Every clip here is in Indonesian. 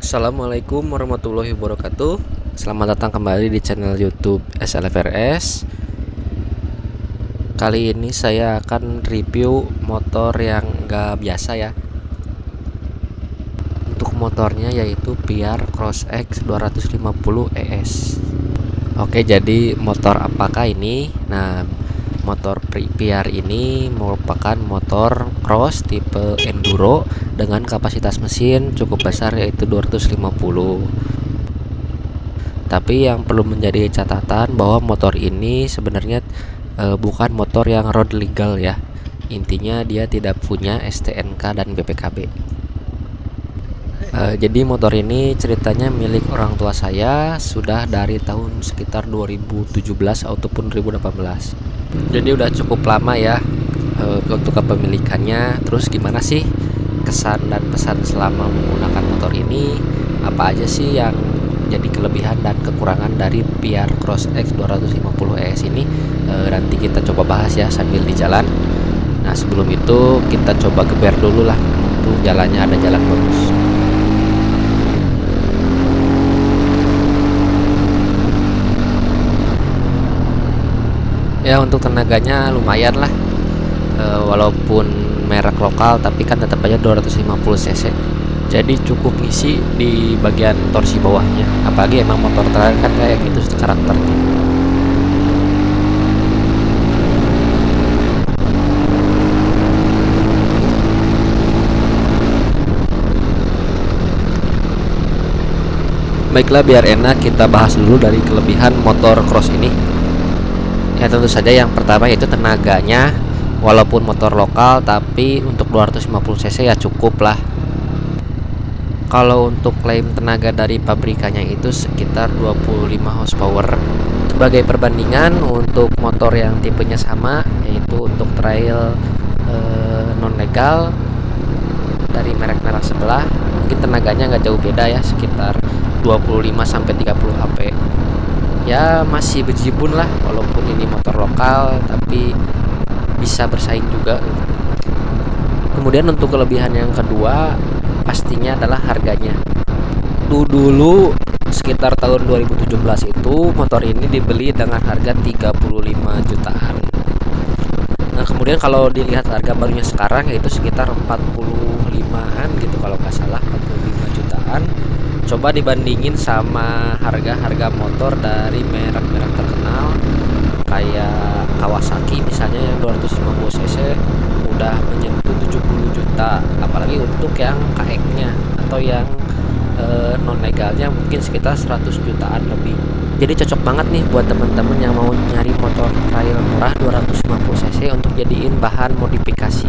Assalamualaikum warahmatullahi wabarakatuh. Selamat datang kembali di channel YouTube SLFRS. Kali ini saya akan review motor yang gak biasa ya. Untuk motornya yaitu PR Cross X 250 ES. Oke, jadi motor apakah ini? Nah, motor PR ini merupakan motor cross tipe enduro dengan kapasitas mesin cukup besar yaitu 250. Tapi yang perlu menjadi catatan bahwa motor ini sebenarnya bukan motor yang road legal ya. Intinya dia tidak punya STNK dan BPKB. Jadi motor ini ceritanya milik orang tua saya sudah dari tahun sekitar 2017 ataupun 2018. Jadi udah cukup lama ya untuk kepemilikannya. Terus gimana sih kesan dan pesan selama menggunakan motor ini? Apa aja sih yang jadi kelebihan dan kekurangan dari PR Cross X 250 ES ini? Nanti kita coba bahas ya sambil di jalan. Nah, sebelum itu kita coba geber dulu lah untuk jalannya, ada jalan bagus. Ya, untuk tenaganya lumayan lah, walaupun merek lokal tapi kan tetap aja 250 cc, jadi cukup ngisi di bagian torsi bawahnya, apalagi emang motor terakhir kan kayak gitu karakternya. Baiklah, biar enak kita bahas dulu dari kelebihan motor cross ini. Ya, tentu saja yang pertama yaitu tenaganya. Walaupun motor lokal tapi untuk 250 cc ya cukup lah. Kalau untuk klaim tenaga dari pabrikannya itu sekitar 25 horsepower. Sebagai perbandingan untuk motor yang tipenya sama yaitu untuk trail non legal dari merek-merek sebelah, mungkin tenaganya nggak jauh beda ya, sekitar 25-30 HP. Ya masih bejibun lah walaupun ini motor lokal, tapi bisa bersaing juga gitu. Kemudian untuk kelebihan yang kedua pastinya adalah harganya. Dulu sekitar tahun 2017 itu motor ini dibeli dengan harga 35 jutaan. Nah, kemudian kalau dilihat harga barunya sekarang yaitu sekitar 45-an gitu kalau nggak salah, 45 jutaan. Coba dibandingin sama harga-harga motor dari merek-merek terkenal kayak Kawasaki misalnya yang 250 cc udah menyentuh 70 juta, apalagi untuk yang KX-nya atau yang non legalnya mungkin sekitar 100 jutaan lebih. Jadi cocok banget nih buat teman-teman yang mau nyari motor trail murah 250 cc untuk jadiin bahan modifikasi.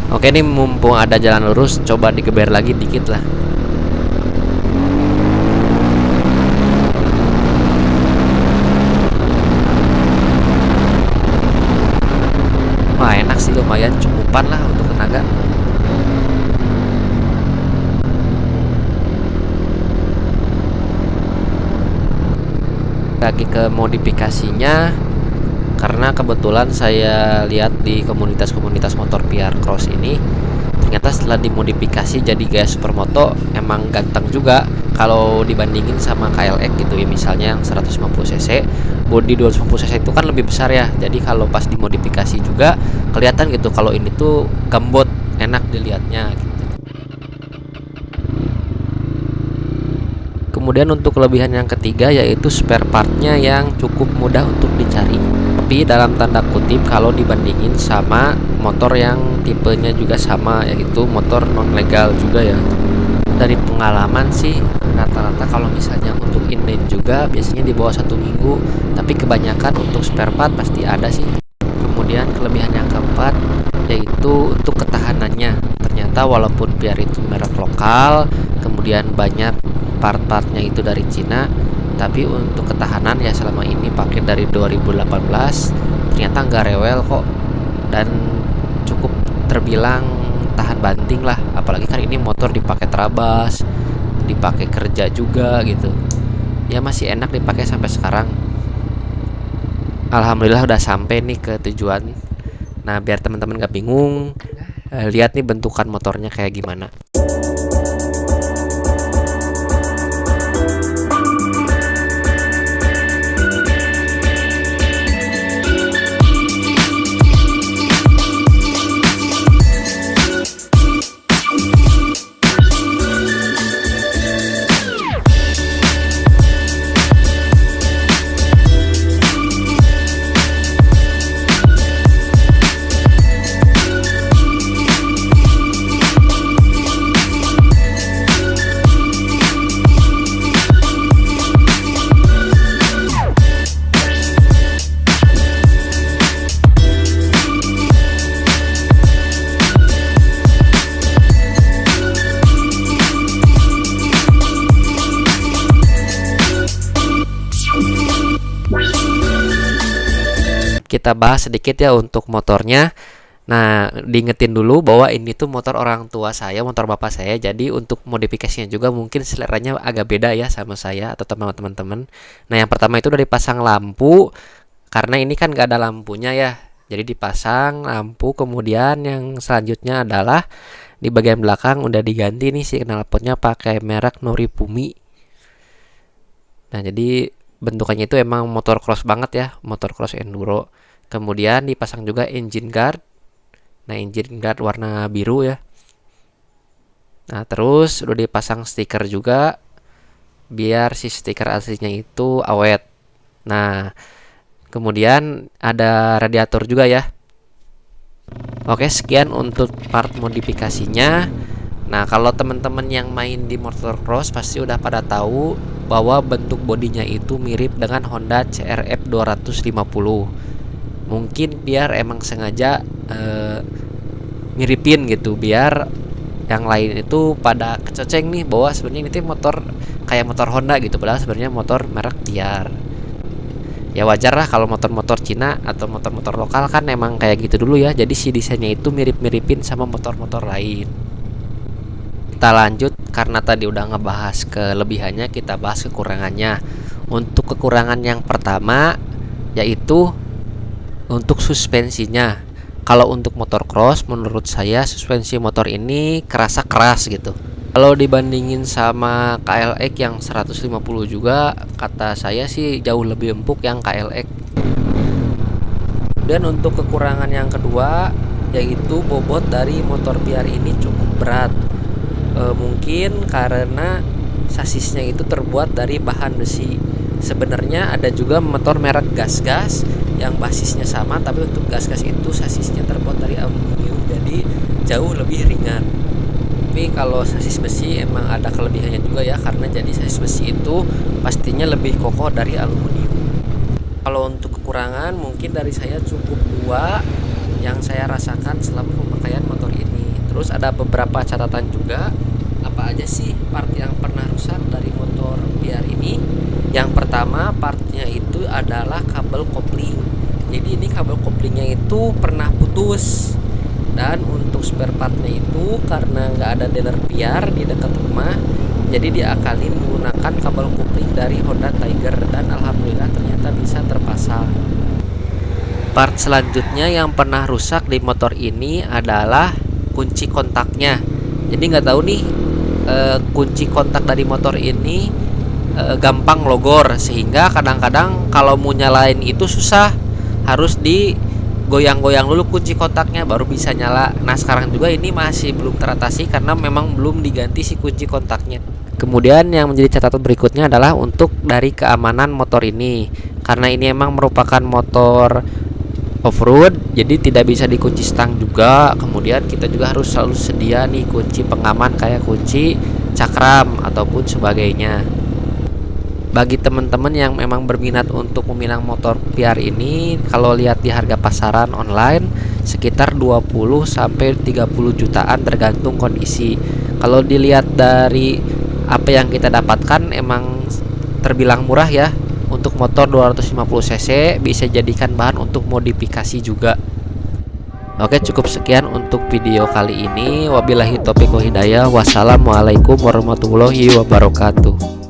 Oke nih, mumpung ada jalan lurus, coba digeber lagi dikit lah. Wah, enak sih, lumayan cukupan lah untuk tenaga. Lagi ke modifikasinya, karena kebetulan saya lihat di komunitas-komunitas motor PR Cross ini, ternyata setelah dimodifikasi jadi gaya supermoto emang ganteng juga kalau dibandingin sama KLX gitu ya. Misalnya yang 150 cc, bodi 250 cc itu kan lebih besar ya, jadi kalau pas dimodifikasi juga kelihatan gitu kalau ini tuh gambot, enak dilihatnya gitu. Kemudian untuk kelebihan yang ketiga yaitu spare partnya yang cukup mudah untuk dicari, tapi dalam tanda kutip kalau dibandingin sama motor yang tipenya juga sama yaitu motor non legal juga ya. Dari pengalaman sih rata-rata kalau misalnya untuk inden juga biasanya di bawah 1 minggu, tapi kebanyakan untuk spare part pasti ada sih. Kemudian kelebihan yang keempat yaitu untuk ketahanannya. Ternyata walaupun PR itu merek lokal, kemudian banyak part-partnya itu dari Cina, tapi untuk ketahanan ya selama ini pakai dari 2018 ternyata nggak rewel kok, dan cukup terbilang tahan banting lah. Apalagi kan ini motor dipakai terabas, dipakai kerja juga gitu, ya masih enak dipakai sampai sekarang. Alhamdulillah udah sampai nih ke tujuan. Nah, biar teman-teman gak bingung, lihat nih bentukan motornya kayak gimana. kita bahas sedikit ya untuk motornya. Nah, diingetin dulu bahwa ini tuh motor orang tua saya, motor bapak saya. Jadi untuk modifikasinya juga mungkin seleranya agak beda ya sama saya atau teman-teman. Nah, yang pertama itu udah dipasang lampu. Karena ini kan gak ada lampunya ya. Jadi dipasang lampu. Kemudian yang selanjutnya adalah di bagian belakang udah diganti nih si knalpotnya pakai merek Norifumi. Nah, jadi bentukannya itu emang motor cross banget ya, motor cross enduro. Kemudian dipasang juga engine guard. Nah, engine guard warna biru ya. Nah, terus udah dipasang stiker juga biar si stiker aslinya itu awet. Nah, kemudian ada radiator juga ya. Oke, sekian untuk part modifikasinya. Nah, kalau teman-teman yang main di motocross pasti udah pada tahu bahwa bentuk bodinya itu mirip dengan Honda CRF 250. Mungkin biar emang sengaja miripin gitu, biar yang lain itu pada kecoceng nih bahwa sebenarnya ini motor kayak motor Honda gitu, padahal sebenarnya motor merek Biar. Ya wajar lah kalau motor-motor Cina atau motor-motor lokal kan emang kayak gitu dulu ya. Jadi si desainnya itu mirip-miripin sama motor-motor lain. Kita lanjut karena tadi udah ngebahas kelebihannya, kita bahas kekurangannya. Untuk kekurangan yang pertama yaitu untuk suspensinya. Kalau untuk motor cross menurut saya suspensi motor ini kerasa keras gitu. Kalau dibandingin sama KLX yang 150 juga, kata saya sih jauh lebih empuk yang KLX. Dan untuk kekurangan yang kedua yaitu bobot dari motor Biar ini cukup berat. Mungkin karena sasisnya itu terbuat dari bahan besi. Sebenarnya ada juga motor merek gas-gas yang basisnya sama, tapi untuk gas-gas itu sasisnya terbuat dari aluminium, jadi jauh lebih ringan. Tapi kalau sasis besi emang ada kelebihannya juga ya, karena jadi sasis besi itu pastinya lebih kokoh dari aluminium. Kalau untuk kekurangan mungkin dari saya cukup dua yang saya rasakan selama pemakaian motor ini. Terus ada beberapa catatan juga. Apa aja sih part yang pernah rusak dari motor Biar ini? Yang pertama partnya itu adalah kabel kopling. Jadi ini kabel koplingnya itu pernah putus. Dan untuk spare partnya itu karena nggak ada dealer Biar di dekat rumah, jadi diakalin menggunakan kabel kopling dari Honda Tiger, dan alhamdulillah ternyata bisa terpasang. Part selanjutnya yang pernah rusak di motor ini adalah kunci kontaknya. Jadi nggak tahu nih kunci kontak dari motor ini gampang logor, sehingga kadang-kadang kalau mau nyalain itu susah, harus digoyang-goyang dulu kunci kontaknya baru bisa nyala. Nah, sekarang juga ini masih belum teratasi karena memang belum diganti si kunci kontaknya. Kemudian yang menjadi catatan berikutnya adalah untuk dari keamanan motor ini, karena ini emang merupakan motor off-road, jadi tidak bisa dikunci stang juga. Kemudian kita juga harus selalu sedia nih kunci pengaman kayak kunci cakram ataupun sebagainya. Bagi teman-teman yang memang berminat untuk meminang motor Biar ini, kalau lihat di harga pasaran online sekitar 20 sampai 30 jutaan tergantung kondisi. Kalau dilihat dari apa yang kita dapatkan emang terbilang murah ya. Untuk motor 250 cc bisa jadikan bahan untuk modifikasi juga. Oke, cukup sekian untuk video kali ini. Wabillahi taufiq wal hidayah. Wassalamualaikum warahmatullahi wabarakatuh.